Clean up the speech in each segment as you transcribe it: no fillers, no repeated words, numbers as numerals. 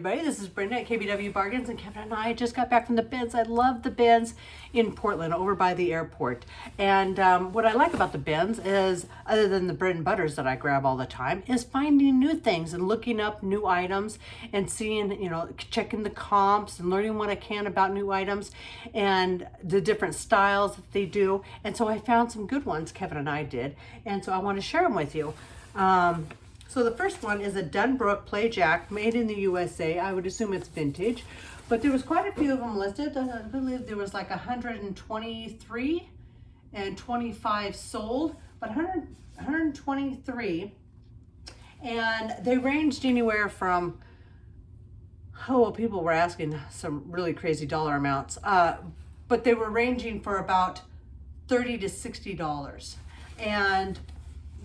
Everybody, this is Brenda at KBW Bargains, and Kevin and I just got back from the bins. I love the bins in Portland over by the airport. And what I like about the bins is, other than the bread and butters that I grab all the time, is finding new things and looking up new items and seeing, checking the comps and learning what I can about new items and the different styles that they do. And so I found some good ones, Kevin and I did, and so I want to share them with you. So the first one is a Dunbrook Play Jack made in the USA. I would assume it's vintage, but there was quite a few of them listed. I believe there was like 123 and 25 sold, but 123. And they ranged anywhere from, people were asking some really crazy dollar amounts, but they were ranging for about $30 to $60. And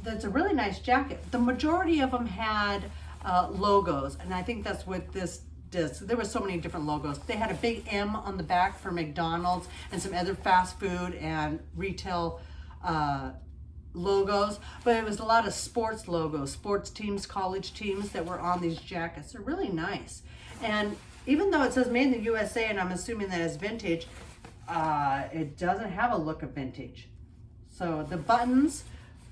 that's a really nice jacket. The majority of them had logos, and I think that's what this does. There were so many different logos. They had a big M on the back for McDonald's and some other fast food and retail logos, but it was a lot of sports logos, sports teams, college teams that were on these jackets. They're really nice. And even though it says made in the USA, and I'm assuming that it's vintage, it doesn't have a look of vintage. So the buttons,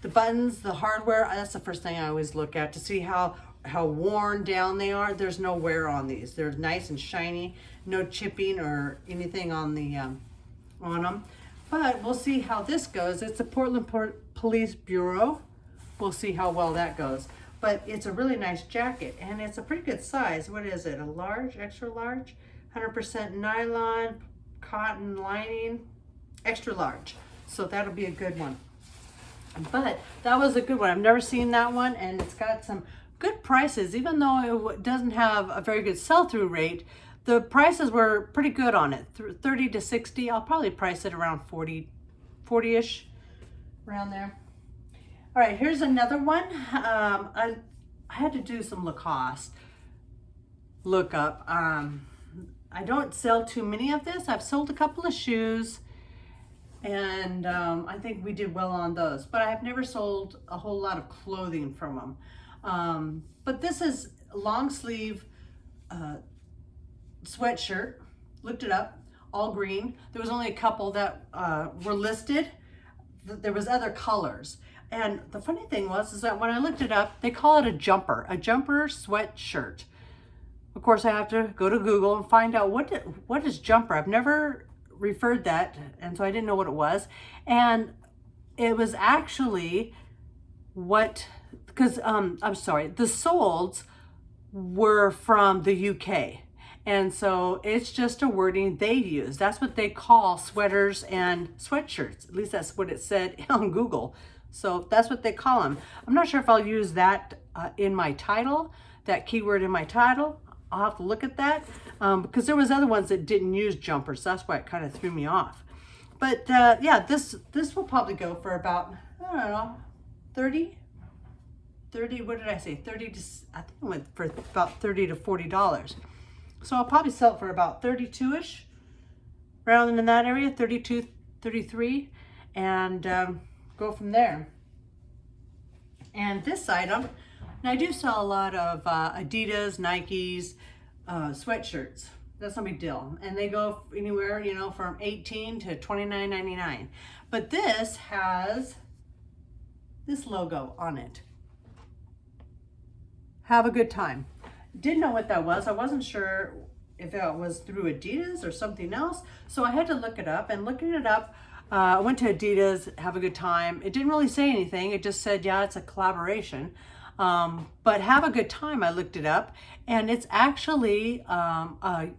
the hardware, that's the first thing I always look at to see how worn down they are. There's no wear on these. They're nice and shiny, no chipping or anything on the on them. But we'll see how this goes. It's a Portland Police Bureau. We'll see how well that goes. But it's a really nice jacket, and it's a pretty good size. What is it? A large, extra large, 100% nylon, cotton lining, extra large. So that'll be a good one. But that was a good one. I've never seen that one, and it's got some good prices. Even though it doesn't have a very good sell-through rate, the prices were pretty good on it. 30 to 60. I'll probably price it around 40-ish, around there. All right, here's another one. I had to do some Lacoste lookup. I don't sell too many of this. I've sold a couple of shoes, and I think we did well on those, but I have never sold a whole lot of clothing from them. But this is a long sleeve sweatshirt. Looked it up, all green. There was only a couple that were listed. There was other colors. And the funny thing is that when I looked it up, they call it a jumper sweatshirt. Of course, I have to go to Google and find out what is jumper. I've never referred that, and so I didn't know what it was. And it was actually the soles were from the UK, and so it's just a wording they use. That's what they call sweaters and sweatshirts. At least that's what it said on Google. So that's what they call them. I'm not sure if I'll use that in my title, that keyword in my title. I'll have to look at that because there was other ones that didn't use jumpers. So that's why it kind of threw me off. But yeah, this will probably go for about, I don't know, 30, what did I say? 30 to, I think it went for about $30 to $40. So I'll probably sell it for about 32-ish, around in that area, 32, 33, and go from there. And this item, and I do sell a lot of Adidas, Nikes, sweatshirts. That's no big deal. And they go anywhere, from $18 to $29.99. But this has this logo on it. Have a good time. Didn't know what that was. I wasn't sure if it was through Adidas or something else. So I had to look it up, and looking it up, I went to Adidas, have a good time. It didn't really say anything. It just said, yeah, it's a collaboration. But have a good time. I looked it up, and it's actually a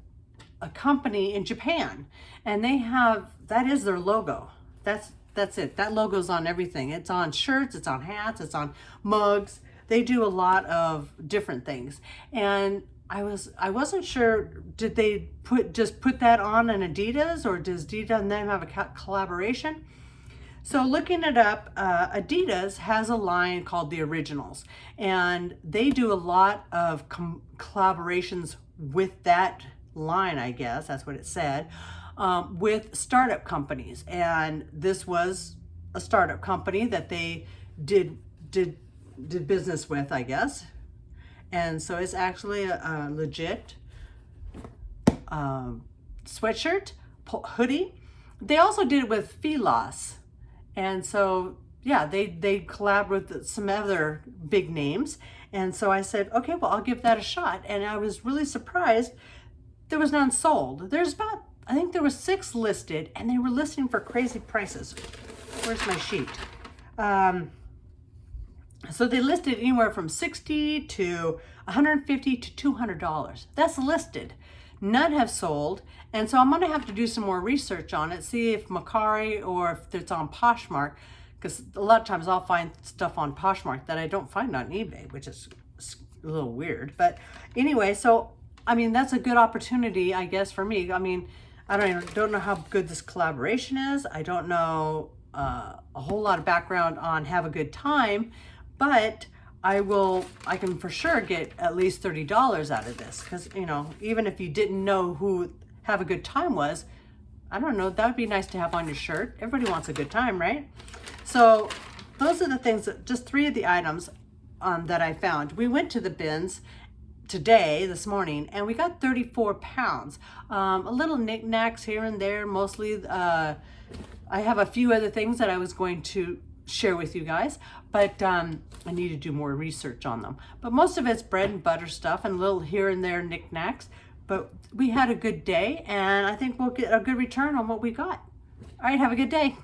company in Japan, and that is their logo. That's it. That logo's on everything. It's on shirts, it's on hats, it's on mugs. They do a lot of different things. And I wasn't sure, did they just put that on an Adidas, or does Adidas and them have a collaboration? So looking it up, Adidas has a line called the Originals, and they do a lot of collaborations with that line, I guess, that's what it said, with startup companies. And this was a startup company that they did business with, I guess. And so it's actually a legit sweatshirt, hoodie. They also did it with fee loss. And so, yeah, they collabed with some other big names. And so I said, okay, well, I'll give that a shot. And I was really surprised there was none sold. There's about, I think there was 6 listed, and they were listing for crazy prices. Where's my sheet? So they listed anywhere from $60 to $150 to $200. That's listed. None have sold, and so I'm gonna have to do some more research on it, see if Mercari or if it's on Poshmark, because a lot of times I'll find stuff on Poshmark that I don't find on eBay, which is a little weird. But anyway, so I mean, that's a good opportunity, I guess, for me. I mean, I don't know how good this collaboration is. I don't know a whole lot of background on Have a Good Time, but I can for sure get at least $30 out of this, because, you know, even if you didn't know who Have a Good Time was, I don't know, that would be nice to have on your shirt. Everybody wants a good time, right? So those are the things, just 3 of the items that I found. We went to the bins this morning, and we got 34 pounds. A little knickknacks here and there, mostly. I have a few other things that I was going to share with you guys, but I need to do more research on them. But most of it's bread and butter stuff and a little here and there knickknacks. But we had a good day, and I think we'll get a good return on what we got. All right, have a good day.